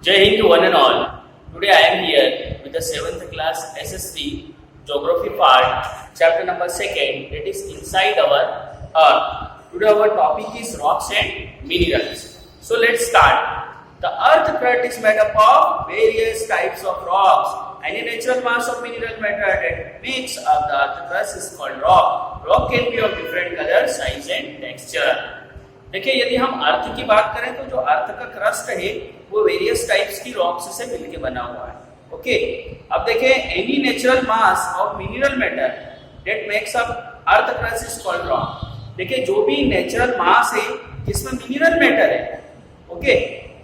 Jai Hind to one and all. Today I am here with the 7th class SS3 Geography part, chapter number 2nd, that is inside our Earth. Today our topic is rocks and minerals. So let's start. The Earth crust is made up of various types of rocks. Any natural mass of mineral matter that makes up the Earth crust is called rock. Rock can be of different color, size and texture. देखिए यदि हम अर्थ की बात करें तो जो अर्थ का crust है वो वेरियस टाइप्स की रॉक्स से मिलके बना हुआ है. ओके, अब देखिए any natural mass of mineral matter that makes up earth crust is called rock. देखिए जो भी नेचुरल मास है जिसमें मिनरल मैटर है, ओके,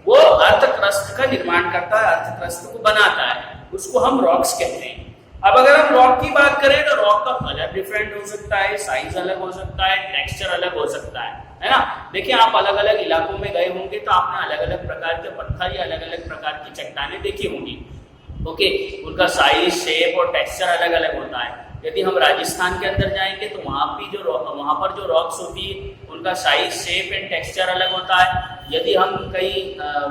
वो अर्थ क्रस्ट का निर्माण करता है, अर्थ क्रस्ट को बनाता है, उसको हम रॉक्स कहते हैं. अब अगर हम रॉक की बात करें तो रॉक का कलर डिफरेंट हो सकता है, साइज अलग हो सकता है, टेक्सचर अलग हो सकता है ना. देखिए आप अलग अलग इलाकों में गए होंगे तो आपने अलग अलग प्रकार के पत्थर या अलग अलग प्रकार की चट्टानें देखी होंगी. ओके, उनका साइज, शेप और टेक्सचर अलग अलग होता है. यदि हम राजस्थान के अंदर जाएंगे तो वहाँ पर जो रॉक्स होती है उनका साइज, शेप एंड टेक्सचर अलग होता है. यदि हम कहीं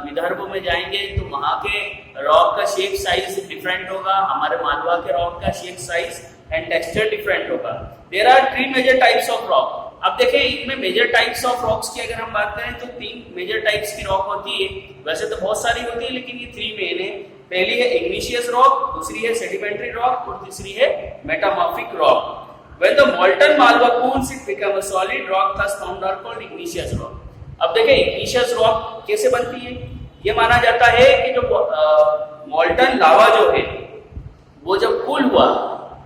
विदर्भ में जाएंगे तो वहाँ के रॉक का शेप साइज डिफरेंट होगा, हमारे मालवा के रॉक का shape size and texture different होगा. There are 3 major types of rock. अब देखें इनमें मेजर टाइप्स ऑफ रॉक्स की अगर हम बात करें तो 3 मेजर टाइप्स की रॉक होती है. वैसे तो बहुत सारी होती है लेकिन ये 3 मेन है. पहली है इग्निशियस रॉक, दूसरी है सेडिमेंट्री रॉक और तीसरी है metamorphic rock. When the molten malva cools, it becomes a solid rock, thus found are called igneous rock. अब देखें igneous rock कैसे बनती है. ये माना जाता है कि जो molten lava जो है वो जब कूल हुआ,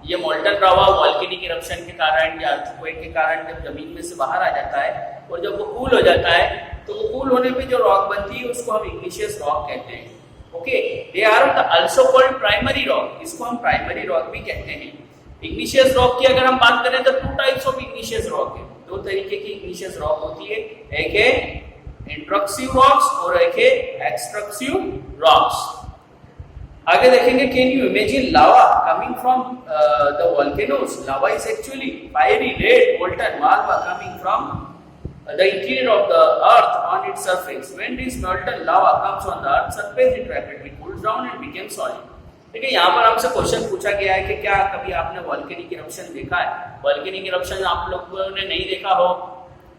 ये molten lava वॉल्केनिक इरप्शन के कारण या अर्थक्वेक के कारण जब जमीन में से बाहर आ जाता है और जब वो कूल हो जाता है तो वो कूल होने पे जो रॉक बनती है उसको हम igneous rock कहते हैं. Okay, they are also called primary rock. इसको हम प्राइमरी रॉक भी कहते हैं. इग्निशियस रॉक की अगर हम बात करें तो 2 टाइप्स ऑफ इग्निशियस रॉक है. 2 तरीके की इग्निशियस रॉक होती है. एक है इंट्रक्सिव रॉक्स और एक है एक्सट्रक्सिव रॉक्स. आगे देखेंगे, can you imagine lava coming from the volcanoes. Lava is actually fiery red molten Malwa coming from the interior of the earth on its surface. When this molten lava comes on the earth surface, it rapidly cools down and becomes solid. देखिए यहाँ पर आपसे question पूछा गया है कि क्या कभी आपने वॉल्केनिक इरप्शन देखा है. वॉल्केनिक इरप्शन आप लोगों ने नहीं देखा हो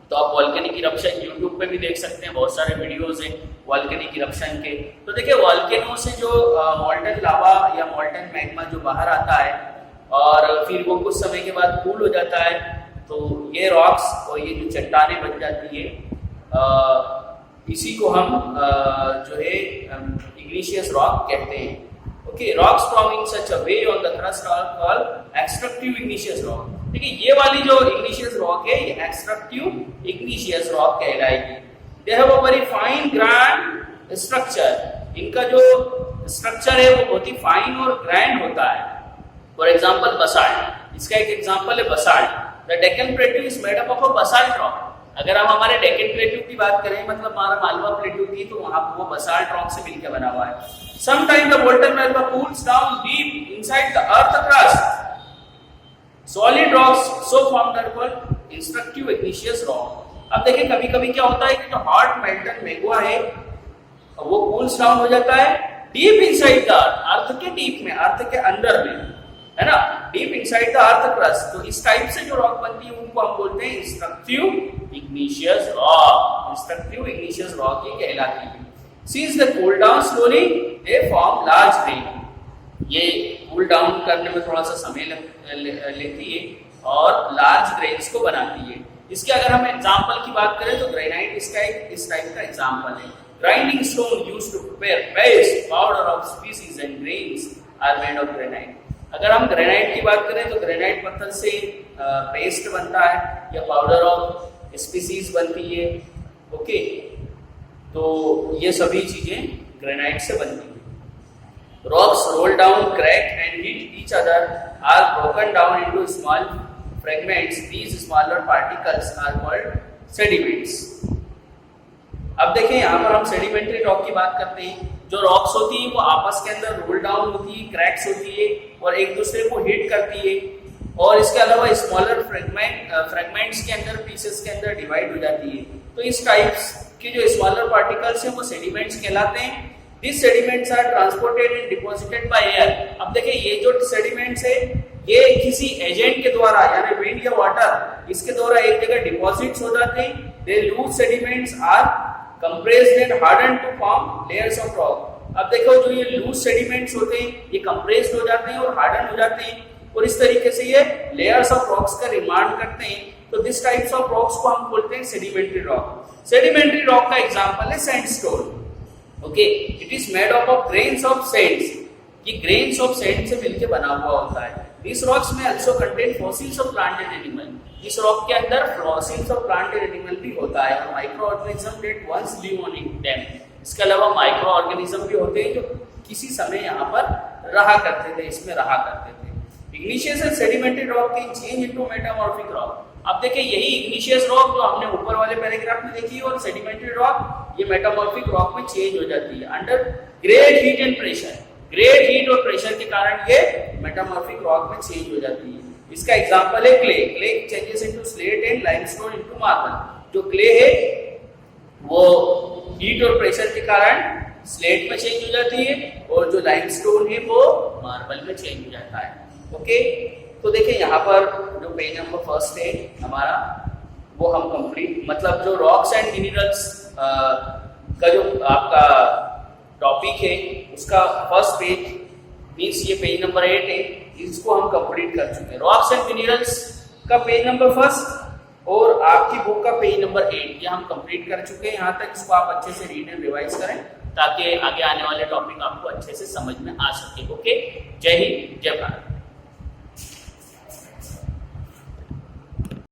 तो आप वॉल्केनिक इरप्शन यूट्यूब पे भी देख सकते हैं. बहुत सारे वीडियोस हैं वॉल्केनिक इरप्शन के. तो देखिए वॉल्केनो से जो मोल्टन लावा या मोल्टन मैग्मा जो बाहर आता है और फिर वो कुछ समय के बाद कूल हो जाता है तो ये रॉक्स और ये जो चट्टानें बन जाती है, इसी को हम जो है इग्निशियस रॉक कहते हैं. Okay, rocks forming such a way on the crust are called extrusive igneous rock. देखिए ये वाली जो इग्निशियस रॉक है ये एक्सट्रक्टिव इग्निशियस रॉक कहलाएगी. They have a very fine grained structure. इनका जो स्ट्रक्चर है वो बहुत ही फाइन और ग्रैंड होता है. फॉर एग्जांपल बसाल्ट, इसका एक एग्जांपल है basalt. The Deccan Plateau is made up of a basalt rock. अगर हम हमारे डेक्कन प्लेटू की बात करें, मतलब हमारा मालवा प्लेटू की, तो वहां वो बसाल्ट रॉक से मिलकर बना हुआ है. Sometimes the molten lava cools down deep inside the earth crust. Solid rocks so formed are called instructive igneous rock. अब देखिए कभी कभी क्या होता है कि जो हॉट मेल्टन मैग्मा है वो कूल्स डाउन हो जाता है डीप इनसाइड द अर्थ के डीप में, अर्थ के अंदर में, है ना, deep inside the earth crust. तो इस टाइप से जो रॉक बनती है उनको हम बोलते हैं instructive igneous rock. Instructive igneous rock ये कहलाती है. Since they cool down slowly, they form large grain. ये कूल डाउन करने में थोड़ा सा समय लेती है और लार्ज ग्रेन्स को बनाती है. इसके अगर हम एग्जांपल की बात करें तो ग्रेनाइट इस टाइप का एग्जांपल है. Grinding stone used to prepare paste powder of spices and grains are made of granite. अगर हम ग्रेनाइट की बात करें तो ग्रेनाइट पत्थर से पेस्ट बनता है या पाउडर ऑफ स्पीसीज बनती है. ओके, तो ये सभी चीजें ग्रेनाइट से बनती है. Rocks roll down, crack and hit each other are broken down into small fragments. These smaller particles are called sediments. अब देखें यहाँ पर हम सेडिमेंट्री रॉक की बात करते हैं. जो रॉक्स होती है वो आपस के अंदर रोल डाउन होती है, क्रैक्स होती है और एक दूसरे को हिट करती है और इसके अलावा स्मॉलर फ्रेगमेंट्स के अंदर, पीसेस के अंदर डिवाइड हो जाती है. तो इस टाइप्स के जो स्मॉलर पार्टिकल्स हैं वो सेडिमेंट्स कहलाते हैं. These sediments are transported and deposited by air. अब देखिए ये जो sediments है ये किसी एजेंट के द्वारा यानी विंड या वाटर इसके द्वारा एक जगह डिपॉजिट्स हो जाते हैं. They loose sediments are compressed and hardened to form layers of rock. अब देखो जो ये लूज सेडिमेंट्स होते हैं ये कंप्रेस्ड हो जाते हैं और हार्डन हो जाते हैं और इस तरीके से ये लेयर्स ऑफ रॉक्स का निर्माण करते हैं. तो दिस टाइप्स ऑफ रॉक्स को हम बोलते हैं सेडिमेंट्री रॉक. सेडिमेंट्री रॉक का एग्जांपल है sandstone. Okay, it is made up of grains of sands. ये ग्रेन्स ऑफ सैंड से मिलकर बना हुआ होता है. दिस रॉक्स में also contain fossils of plant and animal. इस रॉक के अंदर fossils of plant and animal भी होता है और micro organism that once live on them. इसके अलावा माइक्रो ऑर्गेनिज्म भी होते हैं जो किसी समय यहाँ पर रहा करते थे, इसमें रहा करते थे. Igneous and sedimentary rock can change into metamorphic rock. अब देखिए यही इग्निशियस रॉक जो हमने ऊपर वाले पैराग्राफ में देखी और सेडिमेंट्री रॉक ये मेटामॉर्फिक रॉक में चेंज हो जाती है under great heat and pressure. Great heat और प्रेशर के कारण ये मेटामॉर्फिक रॉक में चेंज हो जाती है. इसका एग्जांपल है clay. Clay changes into slate and limestone into marble. जो क्ले है वो हीट और प्रेशर के कारण स्लेट में चेंज हो जाती है और जो लाइमस्टोन है वो मार्बल में चेंज हो जाता है. ओके, तो देखिए यहाँ पर जो पेज नंबर फर्स्ट है हमारा वो हम कंप्लीट मतलब जो रॉक्स एंड मिनरल्स का जो आपका टॉपिक है उसका फर्स्ट पेज मीन्स ये पेज नंबर 8 है, इसको हम कंप्लीट कर चुके हैं. रॉक्स एंड मिनरल्स का पेज नंबर फर्स्ट और आपकी बुक का पेज नंबर 8 ये हम कंप्लीट कर चुके हैं. यहाँ तक इसको आप अच्छे से रीड एंड रिवाइज करें ताकि आगे आने वाले टॉपिक आपको अच्छे से समझ में आ सके. ओके, जय हिंद, जय भारत.